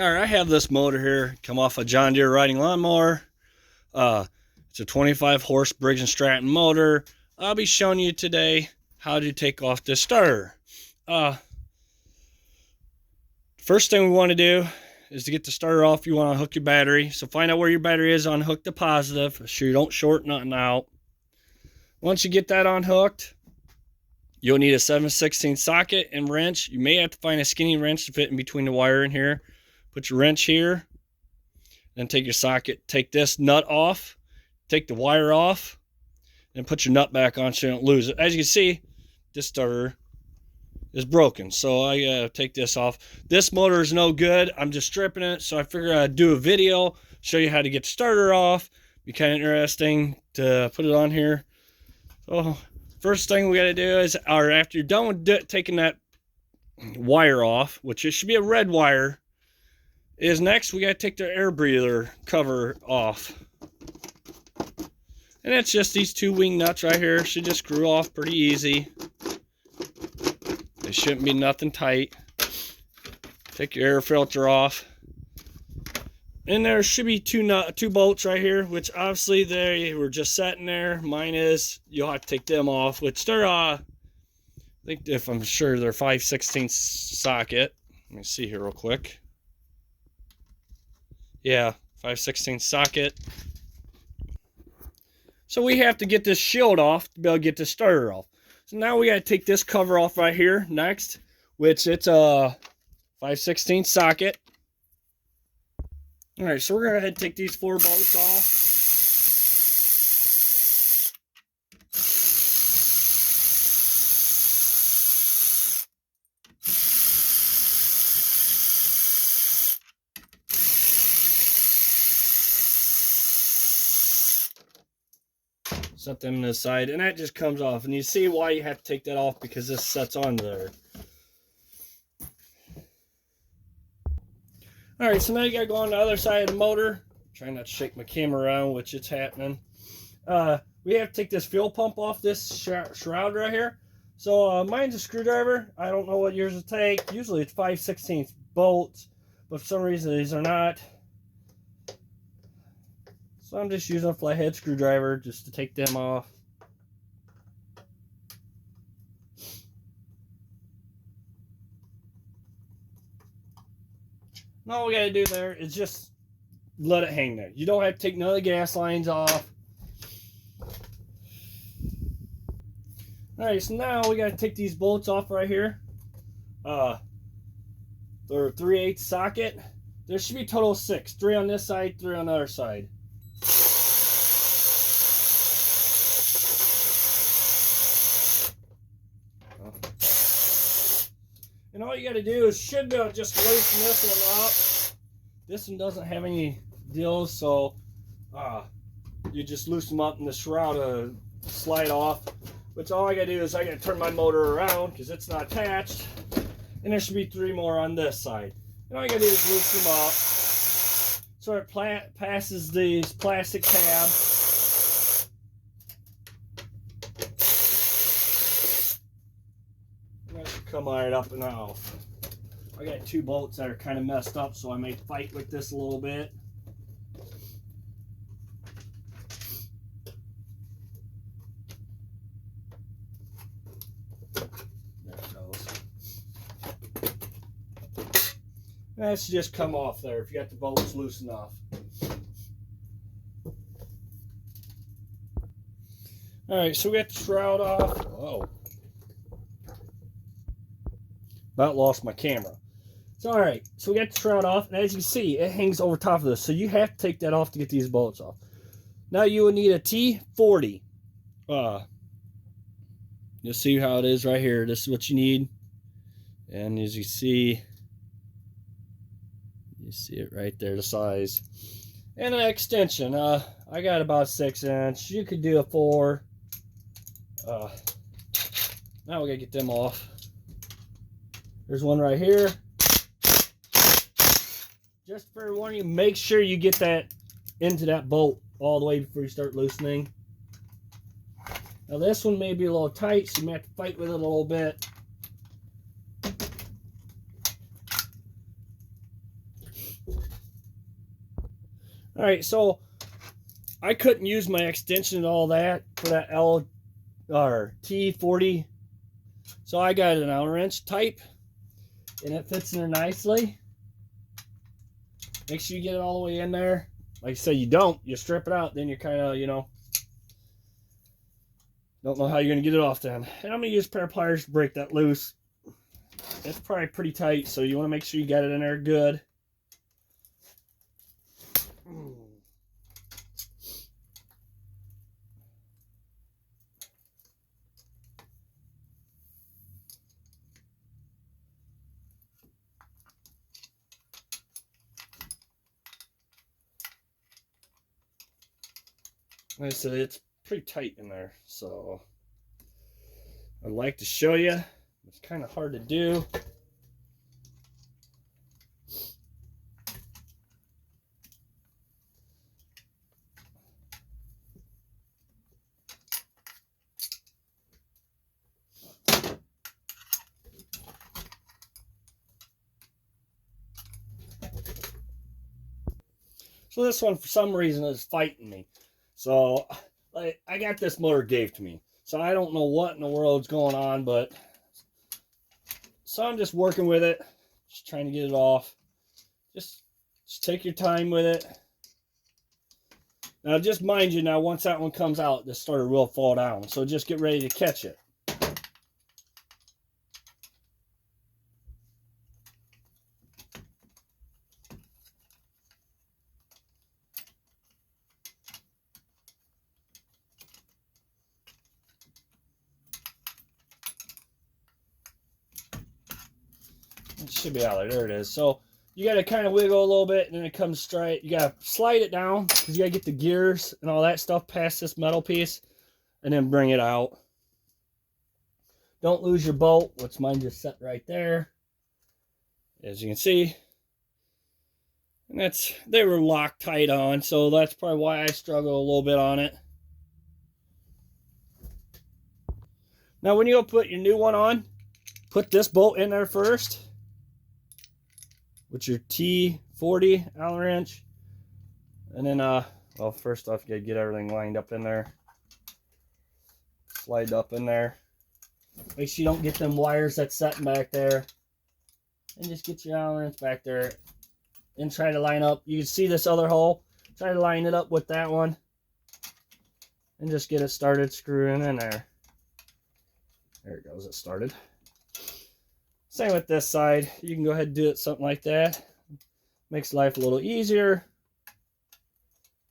All right, I have this motor here, come off a John Deere riding lawnmower. It's a 25 horse Briggs Stratton motor. I'll be showing you today how to take off this starter. First thing we want to do is to get the starter off, you want to hook your battery. So find out where your battery is, unhook the positive, so you don't short nothing out. Once you get that unhooked, you'll need a 7/16 socket and wrench. You may have to find a skinny wrench to fit in between the wire and here. Put your wrench here, then take your socket, take this nut off, take the wire off, and put your nut back on so you don't lose it. As you can see, this starter is broken, so I gotta take this off. This motor is no good. I'm just stripping it, so I figured I'd do a video, show you how to get the starter off. Be kind of interesting to put it on here. So first thing we gotta do is, or after you're done with taking that wire off, which it should be a red wire, is next we gotta take the air breather cover off. And it's just these two wing nuts right here. Should just screw off pretty easy. It shouldn't be nothing tight. Take your air filter off. And there should be two bolts right here, which obviously they were just sitting there. Mine is, you'll have to take them off, which they're, I think if I'm sure they're 5/16 socket. Let me see here real quick. Yeah, 5/16 socket. So we have to get this shield off to be able to get the starter off. So now we got to take this cover off right here next, which it's a 5/16 socket. All right, so we're going to go ahead and take these 4 bolts off. Set them to the side, and that just comes off. And you see why you have to take that off, because this sets on there. All right, so now you got to go on the other side of the motor. Trying not to shake my camera around, which it's happening. We have to take this fuel pump off this shroud right here. So mine's a screwdriver. I don't know what yours will take. Usually it's 5/16 bolts, but for some reason these are not. So I'm just using a flathead screwdriver just to take them off. And all we gotta do there is just let it hang there. You don't have to take none of the gas lines off. Alright, so now we gotta take these bolts off right here. They're 3/8 socket. There should be a total of 6. 3 on this side, 3 on the other side. And all you got to do is should be able to just loosen this one up. This one doesn't have any deals, so you just loosen them up and the shroud will slide off. Which all I got to do is I got to turn my motor around because it's not attached. And there should be 3 more on this side. And all you got to do is loosen them up so it passes these plastic tabs. That should come right up and off. I got 2 bolts that are kind of messed up, so I may fight with this a little bit. There it goes. That should just come off there if you got the bolts loose enough. Alright, so we got the shroud off. Whoa. About lost my camera. So alright, so we got the shroud off, and as you can see, it hangs over top of this. So you have to take that off to get these bolts off. Now you will need a T40. You'll see how it is right here. This is what you need. And as you see it right there, the size. And an extension. I got about 6-inch. You could do a 4. Now we gotta get them off. There's one right here. Just for warning, make sure you get that into that bolt all the way before you start loosening. Now this one may be a little tight, so you may have to fight with it a little bit. All right, so I couldn't use my extension and all that for that L or T40, so I got an Allen wrench type, and it fits in there nicely. Make sure you get it all the way in there. Like I said, you strip it out, then you're kind of, don't know how you're going to get it off then. And I'm going to use a pair of pliers to break that loose. It's probably pretty tight, so you want to make sure you got it in there good. Like I said, it's pretty tight in there, so I'd like to show you. It's kind of hard to do. So this one, for some reason, is fighting me. So I got this motor gave to me. So I don't know what in the world's going on, but so I'm just working with it, just trying to get it off. Just take your time with it. Now just mind you, now once that one comes out, the starter will fall down. So just get ready to catch it. It should be out there. There it is. So you got to kind of wiggle a little bit, and then it comes straight. You got to slide it down because you got to get the gears and all that stuff past this metal piece, and then bring it out. Don't lose your bolt, which mine just set right there, as you can see. And they were locked tight on, so that's probably why I struggle a little bit on it. Now when you go put your new one on, put this bolt in there first with your T40 Allen wrench, and then well, first off, you gotta get everything lined up in there, slide up in there. Make sure you don't get them wires that's setting back there, and just get your Allen wrench back there and try to line up. You can see this other hole. Try to line it up with that one, and just get it started screwing in there. There it goes. It started. Same with this side. You can go ahead and do it something like that. Makes life a little easier.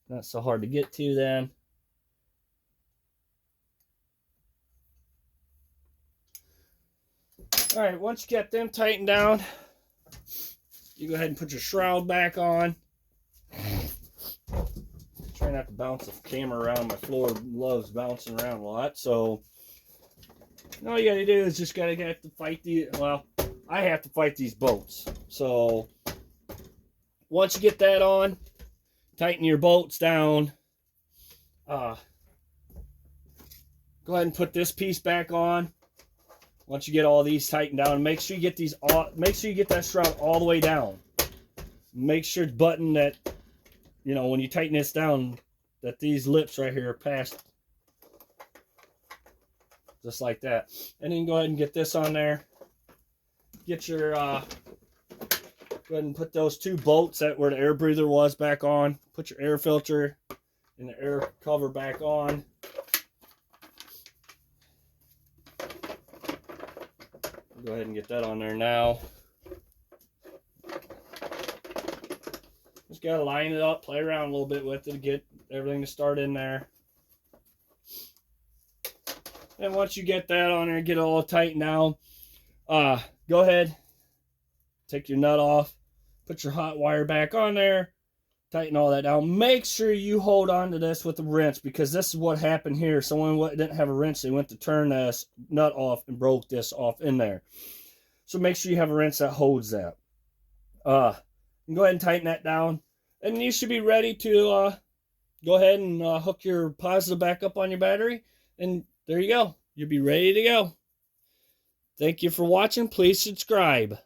Not so hard to get to then. All right, once you get them tightened down, you go ahead and put your shroud back on. Try not to bounce the camera around. My floor loves bouncing around a lot. So all you gotta do is just have to fight well, I have to fight these bolts. So once you get that on, tighten your bolts down. Go ahead and put this piece back on. Once you get all these tightened down, make sure you get these make sure you get that shroud all the way down. Make sure it's buttoned that, when you tighten this down, that these lips right here are past. Just like that. And then go ahead and get this on there. Get your, go ahead and put those two bolts that where the air breather was back on. Put your air filter and the air cover back on. Go ahead and get that on there now. Just got to line it up, play around a little bit with it to get everything to start in there. And once you get that on there, get it all tightened down, go ahead, take your nut off, put your hot wire back on there, tighten all that down. Make sure you hold on to this with a wrench, because this is what happened here. Someone didn't have a wrench. They went to turn this nut off and broke this off in there. So make sure you have a wrench that holds that. Go ahead and tighten that down. And you should be ready to go ahead and hook your positive back up on your battery. And there you go. You'll be ready to go. Thank you for watching. Please subscribe.